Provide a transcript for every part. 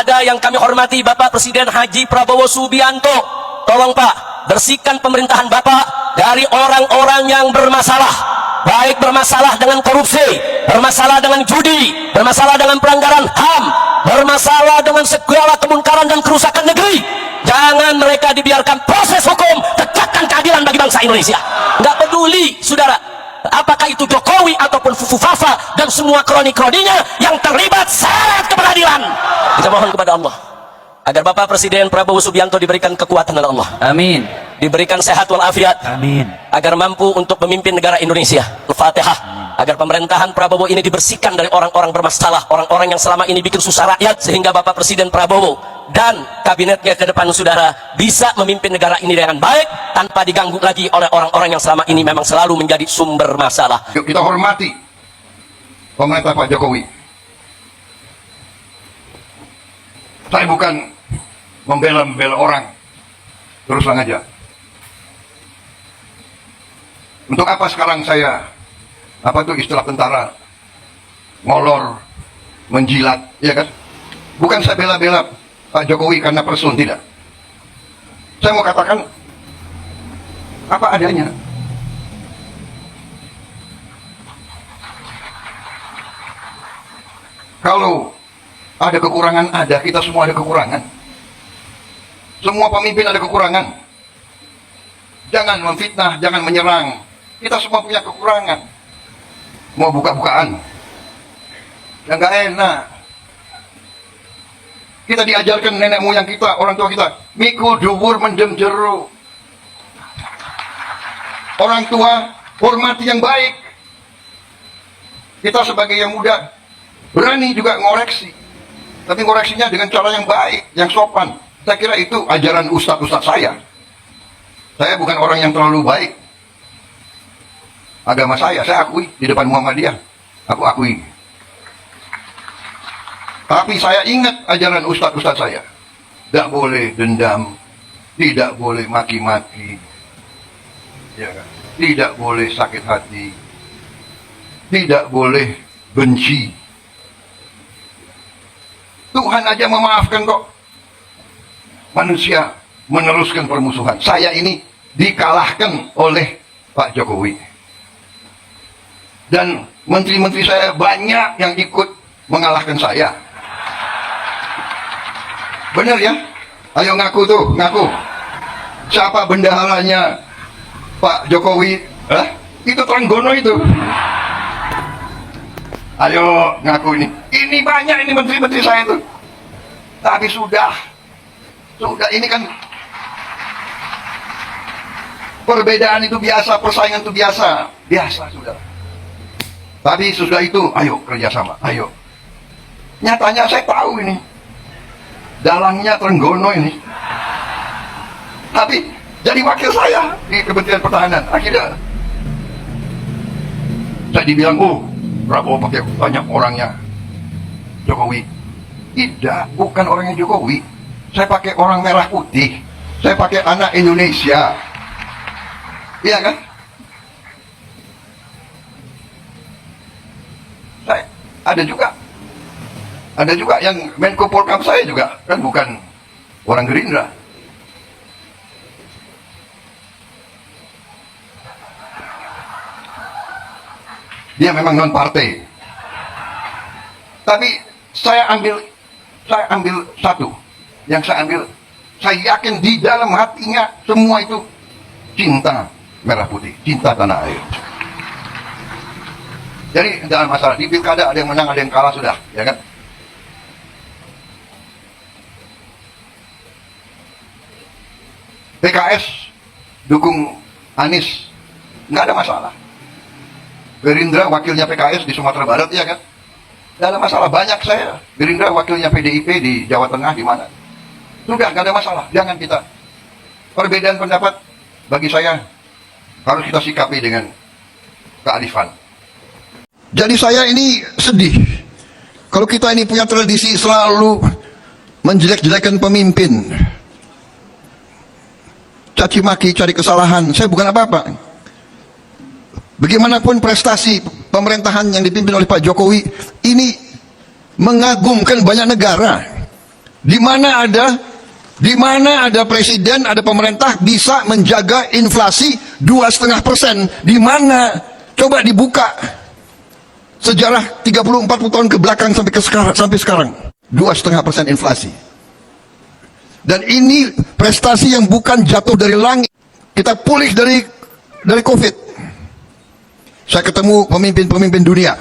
Ada yang kami hormati Bapak Presiden Haji Prabowo Subianto. Tolong Pak, bersihkan pemerintahan Bapak dari orang-orang yang bermasalah, baik bermasalah dengan korupsi, bermasalah dengan judi, bermasalah dengan pelanggaran HAM, bermasalah dengan segala kemungkaran dan kerusakan negeri. Jangan mereka dibiarkan proses hukum, tegakkan keadilan bagi bangsa Indonesia. Nggak peduli saudara apakah itu Jokowi ataupun Fufu Fafa dan semua kroni-kroninya yang terlibat, syarat ke pengadilan. Kita mohon kepada Allah agar Bapak Presiden Prabowo Subianto diberikan kekuatan oleh Allah. Amin. Diberikan sehat walafiat. Amin. Agar mampu untuk memimpin negara Indonesia. Al-Fatihah. Agar pemerintahan Prabowo ini dibersihkan dari orang-orang bermasalah, orang-orang yang selama ini bikin susah rakyat, sehingga Bapak Presiden Prabowo dan kabinetnya ke depan saudara bisa memimpin negara ini dengan baik tanpa diganggu lagi oleh orang-orang yang selama ini memang selalu menjadi sumber masalah. Yuk kita hormati pemerintah Pak Jokowi. Saya bukan membela orang, terus terang aja. Untuk apa sekarang saya, apa itu istilah tentara, ngolor, menjilat, ya kan? Bukan saya bela-bela Pak Jokowi karena person, tidak. Saya mau katakan apa adanya. Kalau ada kekurangan, ada, kita semua ada kekurangan. Semua pemimpin ada kekurangan. Jangan memfitnah, jangan menyerang. Kita semua punya kekurangan. Mau buka-bukaan, yang gak enak. Kita diajarkan nenek moyang kita, orang tua kita, mikul dubur mendem jero. Orang tua hormati yang baik. Kita sebagai yang muda berani juga ngoreksi, tapi ngoreksinya dengan cara yang baik, yang sopan. Saya kira itu ajaran ustadz-ustadz saya. Saya bukan orang yang terlalu baik. Agama saya akui di depan Muhammadiyah, aku akui. Tapi saya ingat ajaran ustadz-ustadz saya. Tidak boleh dendam, tidak boleh maki-maki, ya kan? Tidak boleh sakit hati, tidak boleh benci. Tuhan aja memaafkan kok. Manusia meneruskan permusuhan. Saya ini dikalahkan oleh Pak Jokowi. Dan menteri-menteri saya banyak yang ikut mengalahkan saya. Benar ya? Ayo ngaku tuh, ngaku. Siapa bendaharanya Pak Jokowi? Itu Trenggono itu. Ayo ngaku ini. Ini banyak ini menteri-menteri saya itu. Tapi sudah ini kan perbedaan itu biasa, persaingan itu biasa sudah. Tapi sudah itu, ayo kerjasama, ayo. Nyatanya saya tahu ini, dalangnya Trenggono ini. Tapi jadi wakil saya di Kementerian Pertahanan. Akhirnya saya dibilang, Prabowo pakai banyak orangnya Jokowi. Tidak, bukan orangnya Jokowi. Saya pakai orang merah putih. Saya pakai anak Indonesia. Iya kan? Saya ada juga yang Menko Polkam saya juga kan bukan orang Gerindra. Dia memang non partai. Tapi saya ambil satu. Yang saya ambil, saya yakin di dalam hatinya semua itu cinta merah putih, cinta tanah air. Jadi jangan masalah di pilkada ada yang menang, ada yang kalah sudah, ya kan? PKS dukung Anies, nggak ada masalah. Gerindra wakilnya PKS di Sumatera Barat, ya kan? Nggak ada masalah. Banyak saya Gerindra wakilnya PDIP di Jawa Tengah, di mana? Sudah, nggak ada masalah. Jangan kita perbedaan pendapat, bagi saya harus kita sikapi dengan kearifan. Jadi saya ini sedih kalau kita ini punya tradisi selalu menjelek-jelekan pemimpin, caci maki, cari kesalahan. Saya bukan apa-apa. Bagaimanapun prestasi pemerintahan yang dipimpin oleh Pak Jokowi ini mengagumkan banyak negara. Di mana ada presiden, ada pemerintah bisa menjaga inflasi 2,5%? Di mana? Coba dibuka sejarah 30-40 tahun ke belakang sampai sekarang. 2,5% inflasi. Dan ini prestasi yang bukan jatuh dari langit. Kita pulih dari COVID. Saya ketemu pemimpin-pemimpin dunia.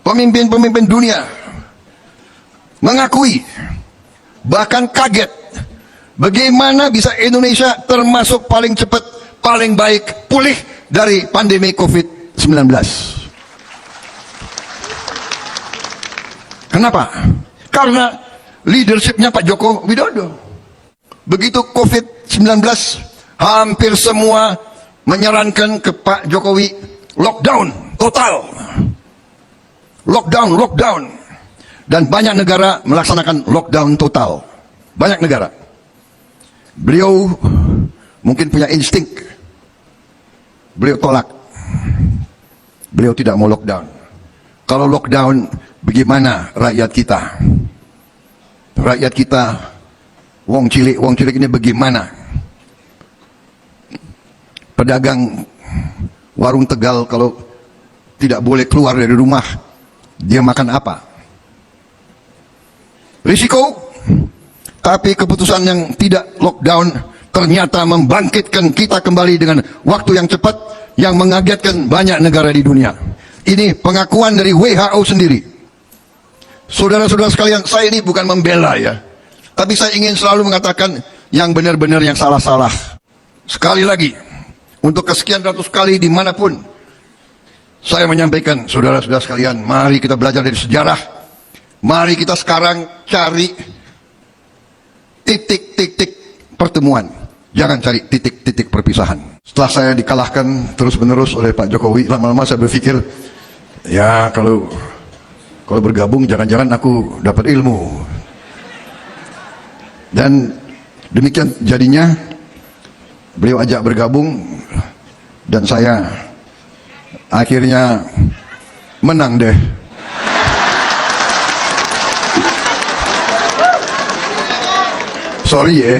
Pemimpin-pemimpin dunia mengakui, bahkan kaget, bagaimana bisa Indonesia termasuk paling cepat, paling baik pulih dari pandemi COVID-19. Kenapa? Karena leadershipnya Pak Joko Widodo. Begitu COVID-19, hampir semua menyarankan ke Pak Jokowi lockdown total. Lockdown. Dan banyak negara melaksanakan lockdown total. Banyak negara. Beliau mungkin punya insting. Beliau tolak. Beliau tidak mau lockdown. Kalau lockdown, bagaimana rakyat kita? Rakyat kita, wong cilik ini bagaimana? Pedagang warung Tegal kalau tidak boleh keluar dari rumah, dia makan apa? Risiko, tapi keputusan yang tidak lockdown ternyata membangkitkan kita kembali dengan waktu yang cepat yang mengagetkan banyak negara di dunia. Ini pengakuan dari WHO sendiri. Saudara-saudara sekalian, saya ini bukan membela ya, tapi saya ingin selalu mengatakan yang benar-benar, yang salah-salah. Sekali lagi, untuk kesekian ratus kali dimanapun, saya menyampaikan, saudara-saudara sekalian, mari kita belajar dari sejarah. Mari kita sekarang cari titik-titik pertemuan. Jangan cari titik-titik perpisahan. Setelah saya dikalahkan terus-menerus oleh Pak Jokowi, lama-lama saya berpikir, ya kalau bergabung jangan-jangan aku dapat ilmu. Dan demikian jadinya, beliau ajak bergabung dan saya akhirnya menang deh. Sorry ya.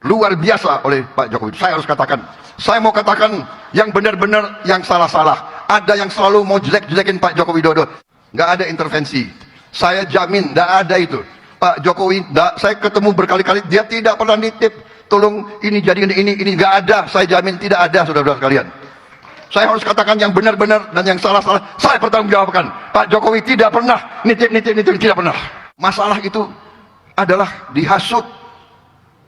Luar biasa oleh Pak Jokowi. Saya harus katakan. Saya mau katakan yang benar-benar, yang salah-salah. Ada yang selalu mau jelek-jelekin Pak Joko Widodo. Nggak ada intervensi. Saya jamin, nggak ada itu. Pak Jokowi, saya ketemu berkali-kali, dia tidak pernah nitip, tolong ini jadi ini, nggak ada. Saya jamin tidak ada, saudara-saudara sekalian. Saya harus katakan yang benar-benar dan yang salah-salah. Saya pertanggungjawabkan. Pak Jokowi tidak pernah nitip, tidak pernah. Masalah itu adalah dihasut.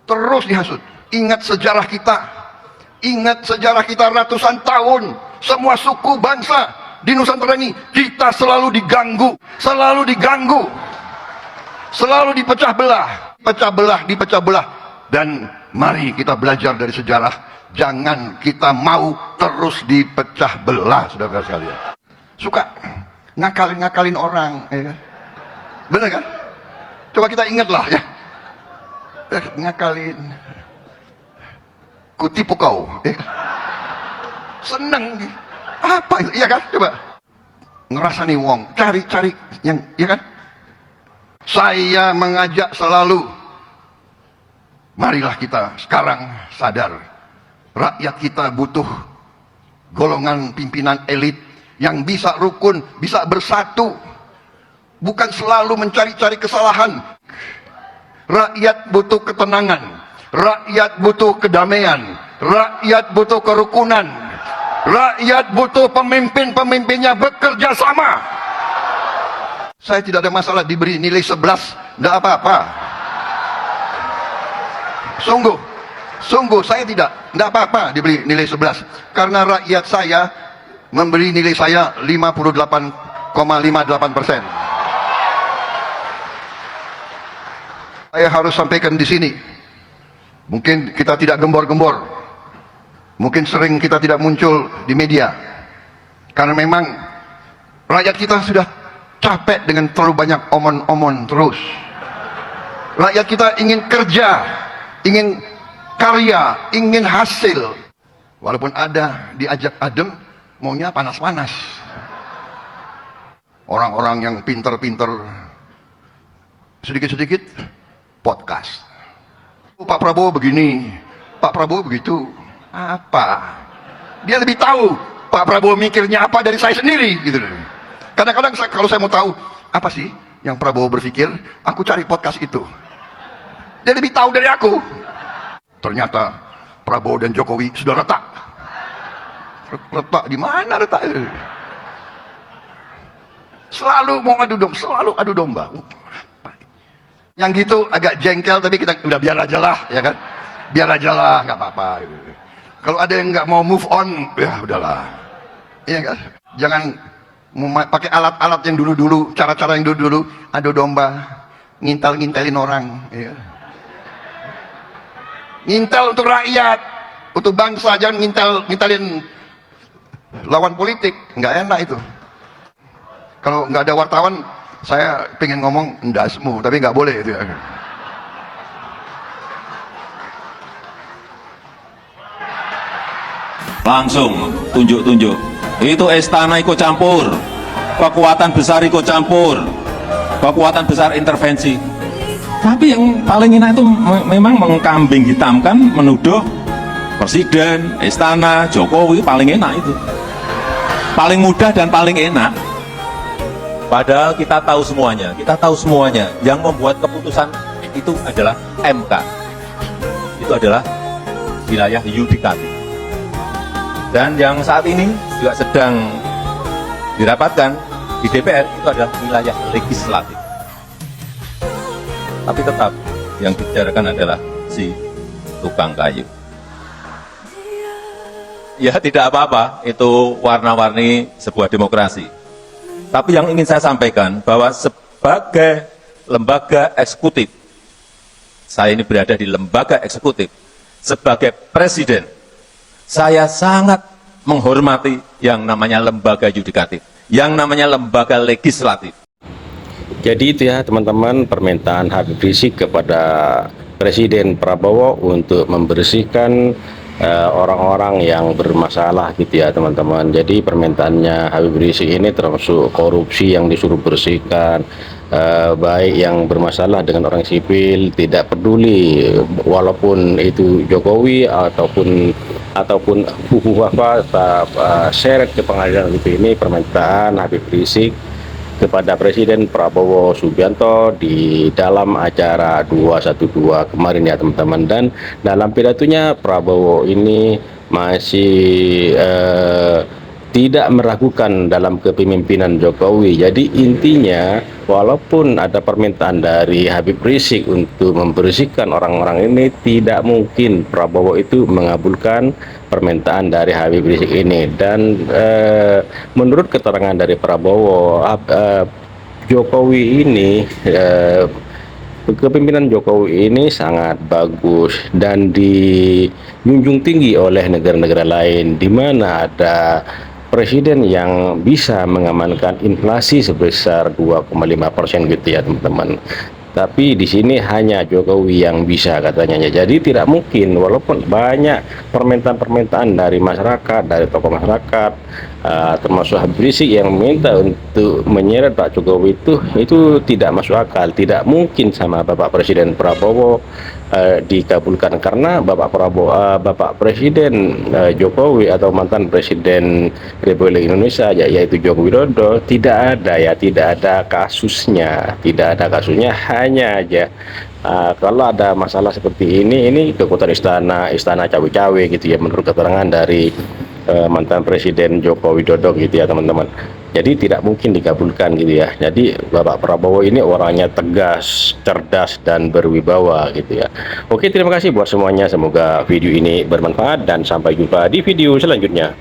Terus dihasut. Ingat sejarah kita. Ingat sejarah kita ratusan tahun. Semua suku bangsa di Nusantara ini, kita selalu diganggu. Selalu diganggu. Selalu dipecah belah. Dipecah belah. Dan mari kita belajar dari sejarah. Jangan kita mau terus dipecah belah, saudara sekalian. Suka ngakalin orang, ya. Benar kan? Coba kita ingatlah ya. Ngakalin, kutipu kau, ya. Seneng, apa itu? Iya kan? Coba ngerasa nih wong, cari yang, ya kan? Saya mengajak selalu, marilah kita sekarang sadar. Rakyat kita butuh golongan pimpinan elit yang bisa rukun, bisa bersatu. Bukan selalu mencari-cari kesalahan. Rakyat butuh ketenangan. Rakyat butuh kedamaian. Rakyat butuh kerukunan. Rakyat butuh pemimpin-pemimpinnya bekerja sama. Saya tidak ada masalah diberi nilai 11. Tidak apa-apa. Sungguh saya tidak apa-apa diberi nilai 11. Karena rakyat saya memberi nilai saya 58,58%. Saya harus sampaikan di sini. Mungkin kita tidak gembor-gembor. Mungkin sering kita tidak muncul di media. Karena memang rakyat kita sudah capek dengan terlalu banyak omon-omon terus. Rakyat kita ingin kerja, ingin karya, ingin hasil. Walaupun ada diajak adem, maunya panas-panas. orang-orang yang pinter-pinter sedikit-sedikit podcast. Pak Prabowo begini, Pak Prabowo begitu. Apa? Dia lebih tahu Pak Prabowo mikirnya apa dari saya sendiri gitu. Kadang-kadang kalau saya mau tahu apa sih yang Prabowo berpikir, aku cari podcast itu. Dia lebih tahu dari aku. Ternyata Prabowo dan Jokowi sudah retak. Retak di mana retak? Selalu mau adu domba, selalu adu domba. Yang gitu agak jengkel, tapi kita udah biar aja lah, ya kan? Biar aja lah, nggak apa-apa. Kalau ada yang nggak mau move on, ya udahlah. Iya kan? Jangan pakai alat-alat yang dulu-dulu, cara-cara yang dulu-dulu, adu domba, ngintel-ngintelin orang. Ya. Ngintel untuk rakyat, untuk bangsa, jangan ngintelin lawan politik, nggak enak itu. Kalau nggak ada wartawan, saya pengen ngomong ndasmu, tapi nggak boleh itu ya. Langsung tunjuk-tunjuk. Itu istana ikut campur, kekuatan besar ikut campur, kekuatan besar intervensi. Tapi yang paling enak itu memang mengkambing hitamkan, menuduh presiden, istana, Jokowi paling enak itu. Paling mudah dan paling enak. Padahal kita tahu semuanya, yang membuat keputusan itu adalah MK. Itu adalah wilayah yudikatif. Dan yang saat ini juga sedang dirapatkan di DPR itu adalah wilayah legislatif. Tapi tetap yang dibicarakan adalah si tukang kayu. Ya tidak apa-apa, itu warna-warni sebuah demokrasi. Tapi yang ingin saya sampaikan bahwa sebagai lembaga eksekutif, saya ini berada di lembaga eksekutif, sebagai presiden, saya sangat menghormati yang namanya lembaga yudikatif, yang namanya lembaga legislatif. Jadi itu ya teman-teman, permintaan Habib Rizik kepada Presiden Prabowo untuk membersihkan orang-orang yang bermasalah gitu ya teman-teman. Jadi permintaannya Habib Rizik ini termasuk korupsi yang disuruh bersihkan, baik yang bermasalah dengan orang sipil, tidak peduli walaupun itu Jokowi ataupun seret ke pengadilan itu. Ini permintaan Habib Rizik kepada Presiden Prabowo Subianto di dalam acara 212 kemarin ya teman-teman. Dan dalam pidatonya Prabowo ini masih tidak meragukan dalam kepemimpinan Jokowi. Jadi intinya walaupun ada permintaan dari Habib Rizik untuk membersihkan orang-orang ini, tidak mungkin Prabowo itu mengabulkan permintaan dari Habib Rizik ini. Dan menurut keterangan dari Prabowo, Jokowi ini kepemimpinan Jokowi ini sangat bagus dan dijunjung tinggi oleh negara-negara lain, di mana ada presiden yang bisa mengamankan inflasi sebesar 2,5% gitu ya teman-teman. Tapi di sini hanya Jokowi yang bisa katanya. Jadi tidak mungkin, walaupun banyak permintaan-permintaan dari masyarakat, dari tokoh masyarakat, termasuk Habib Rizik yang meminta untuk menyeret Pak Jokowi, itu tidak masuk akal. Tidak mungkin sama Bapak Presiden Prabowo dikabulkan, karena Bapak Presiden Jokowi atau mantan Presiden Republik Indonesia yaitu Joko Widodo tidak ada kasusnya, hanya aja kalau ada masalah seperti ini kekuatan istana cawe-cawe gitu ya, menurut keterangan dari mantan Presiden Joko Widodo gitu ya teman-teman. Jadi tidak mungkin dikabulkan gitu ya. Jadi Bapak Prabowo ini orangnya tegas, cerdas, dan berwibawa gitu ya. Oke, terima kasih buat semuanya. Semoga video ini bermanfaat dan sampai jumpa di video selanjutnya.